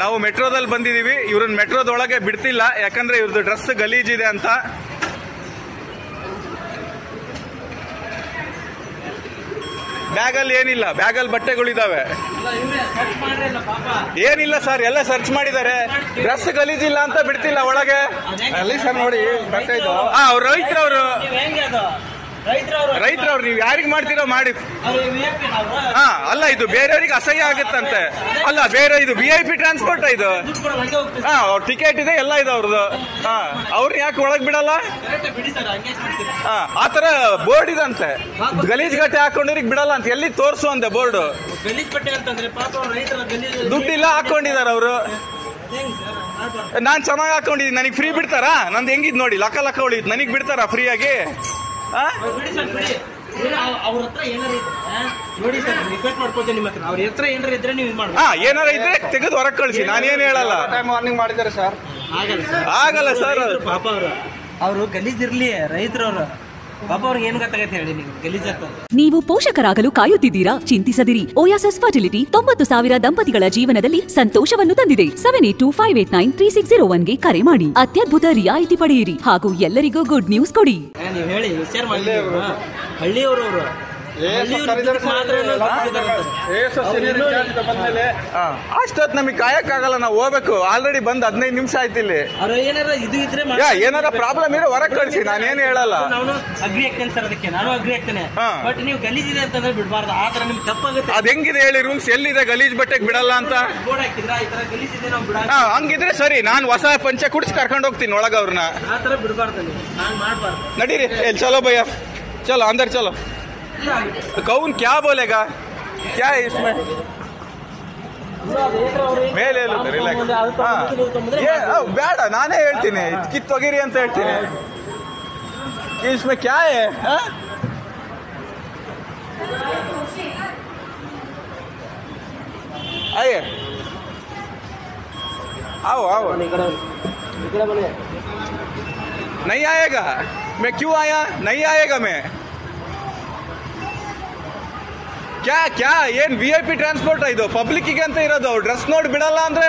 ನಾವು ಮೆಟ್ರೋದಲ್ಲಿ ಬಂದಿದೀವಿ. ಇವ್ರನ್ನ ಮೆಟ್ರೋದೊಳಗೆ ಬಿಡ್ತಿಲ್ಲ, ಯಾಕಂದ್ರೆ ಇವ್ರದ್ದು ಡ್ರೆಸ್ ಗಲೀಜಿದೆ ಅಂತ. ಬ್ಯಾಗಲ್ಲಿ ಏನಿಲ್ಲ, ಬ್ಯಾಗಲ್ಲಿ ಬಟ್ಟೆಗಳಿದಾವೆ. ಏನಿಲ್ಲ ಸರ್, ಎಲ್ಲ ಸರ್ಚ್ ಮಾಡಿದ್ದಾರೆ. ಡ್ರೆಸ್ ಗಲೀಜಿಲ್ಲ ಅಂತ ಬಿಡ್ತಿಲ್ಲ ಒಳಗೆ. ಅಲ್ಲಿ ಸರ್ ನೋಡಿ, ಅವ್ರು ರೈತರವರು ನೀವು ಯಾರಿಗ್ ಮಾಡ್ತೀರೋ ಮಾಡಿ. ಹಾ, ಅಲ್ಲ ಇದು ಬೇರೆಯವ್ರಿಗೆ ಅಸಹ್ಯ ಆಗುತ್ತಂತೆ. ಅಲ್ಲ ಬೇರೆ, ಇದು VIP ಟ್ರಾನ್ಸ್ಪೋರ್ಟ್ ಇದು. ಹಾ, ಅವ್ರ ಟಿಕೆಟ್ ಇದೆ, ಎಲ್ಲ ಇದೆ ಅವ್ರದ್ದು. ಹಾ, ಅವ್ರನ್ನ ಯಾಕೆ ಒಳಗ್ ಬಿಡಲ್ಲ? ಹಾ, ಆತರ ಬೋರ್ಡ್ ಇದಂತೆ, ಗಲೀಜ್ ಗಟ್ಟೆ ಹಾಕೊಂಡಿರಿಗೆ ಬಿಡಲ್ಲ ಅಂತ. ಎಲ್ಲಿ ತೋರ್ಸು ಅಂದೆ ಬೋರ್ಡ್. ದುಡ್ಡಿಲ್ಲ, ಹಾಕೊಂಡಿದಾರ ಅವರು. ನಾನ್ ಚೆನ್ನಾಗಿ ಹಾಕೊಂಡಿದ್ದೀನಿ, ನನಗೆ ಫ್ರೀ ಬಿಡ್ತಾರಾ? ನಂದು ಹೆಂಗಿದ್ ನೋಡಿ, ಲಕ್ಕ ಉಳಿದ್, ನನಗ್ ಬಿಡ್ತಾರಾ ಫ್ರೀ ಆಗಿ? ಏನಾರ ಇದ್ರೆ ತೆಗೆದು ಹೊರಗೆ ಕಳಿಸಿ, ನಾನೇನು ಹೇಳಲ್ಲ. ವಾರ್ನಿಂಗ್ ಮಾಡಿದ್ದಾರೆ ಸರ್. ಆಗಲ್ಲ ಸರ್, ಪಾಪ ಅವರು ಗಲೀಜಿರ್ಲಿ, ರೈತರವರು ಪಾಪ ಅವ್ರಿಗೆ ಏನ್ ಗೊತ್ತಾಗತ್ತೆ ಹೇಳಿ. ನೀವು ಗಲೀಜಾಗ್ತದೆ. ನೀವು ಪೋಷಕರಾಗಲು ಕಾಯುತ್ತಿದ್ದೀರಾ? ಚಿಂತಿಸದಿರಿ. ಓಯಾಸಸ್ ಫರ್ಟಿಲಿಟಿ 90,000 ದಂಪತಿಗಳ ಜೀವನದಲ್ಲಿ ಸಂತೋಷವನ್ನು ತಂದಿದೆ. 7825893601ಗೆ ಕರೆ ಮಾಡಿ. ಅತ್ಯದ್ಭುತ ರಿಯಾಯಿತಿ ಪಡೆಯಿರಿ ಹಾಗೂ ಎಲ್ಲರಿಗೂ ಗುಡ್ ನ್ಯೂಸ್ ಕೊಡಿ. ನೀವು ಹೇಳಿ, ವಿಚಾರ ಮಾಡಿ. ಹಳ್ಳಿಯವರು ಅಷ್ಟೊತ್ತು ನಮಗೆ ಕಾಯಕ್ಕಾಗಲ್ಲ, ನಾವು ಹೋಗ್ಬೇಕು. ಆಲ್ರೆಡಿ ಬಂದ್ 15 ನಿಮಿಷ ಆಯ್ತು ಇಲ್ಲಿ. ಏನಾರ ಪ್ರಾಬ್ಲಮ್ ಇರೋ ಹೊರಗೆ ಕಳಿಸಿ, ನಾನೇನು ಹೇಳಲ್ಲ. ನಾನು ಅಗ್ರಿ ಆಗ್ತೇನೆ ಸರ್, ಅದಕ್ಕೆ ನಾನು ಅಗ್ರಿ ಆಗ್ತೇನೆ. ಬಟ್ ನೀವು ಗಲೀಜಿದೆ ಅಂತಂದ್ರೆ ಬಿಡಬಾರ್ದು. ಆ ತರ ನಿಮ್ಗೆ ತಪ್ಪಾಗುತ್ತೆ. ಅದ್ ಹೆಂಗಿದೆ ಹೇಳಿ ರೂಲ್ಸ್? ಎಲ್ಲಿದೆ ಗಲೀಜ್ ಬಟ್ಟೆಗೆ ಬಿಡಲ್ಲ ಅಂತ ಬೋರ್ಡ್ ಹಾಕಿದ್ರ? ಈ ತರ ಗಲೀಜಿದೆ ನಾವು ಬಿಡ. ಹಂಗಿದ್ರೆ ಸರಿ, ನಾನು ಹೊಸ ಪಂಚೆ ಕುಡಿಸಿ ಕರ್ಕೊಂಡು ಹೋಗ್ತೀನಿ ಒಳಗ ಅವ್ರನ್ನ. ಆ ತರ ಬಿಡಬಾರ್ದು, ನಾನು ಮಾಡಬಾರ್ದು. ನಡೀರಿ, ಚಲೋ ಭಯ್ಯ, ಚಲೋ अंदर चलो. कौन क्या बोलेगा? क्या है इसमें? ಮೇಲೆ ಬೇಡ, ನಾನೇ ಹೇಳ್ತೀನಿ, ಕಿತ್ತೊಗಿರಿ ಅಂತ ಹೇಳ್ತೀನಿ. इसमें क्या है? आइए, आओ आओ. नहीं आएगा? मैं क्यों आया? नहीं आएगा मैं. क्या क्या ಏನ್ VIP ಟ್ರಾನ್ಸ್ಪೋರ್ಟ್ ಇದು? ಪಬ್ಲಿಕ್ಕಿಗೆ ಅಂತ ಇರೋದು. ಡ್ರೆಸ್ ನೋಡಿ ಬಿಡಲ್ಲ ಅಂದ್ರೆ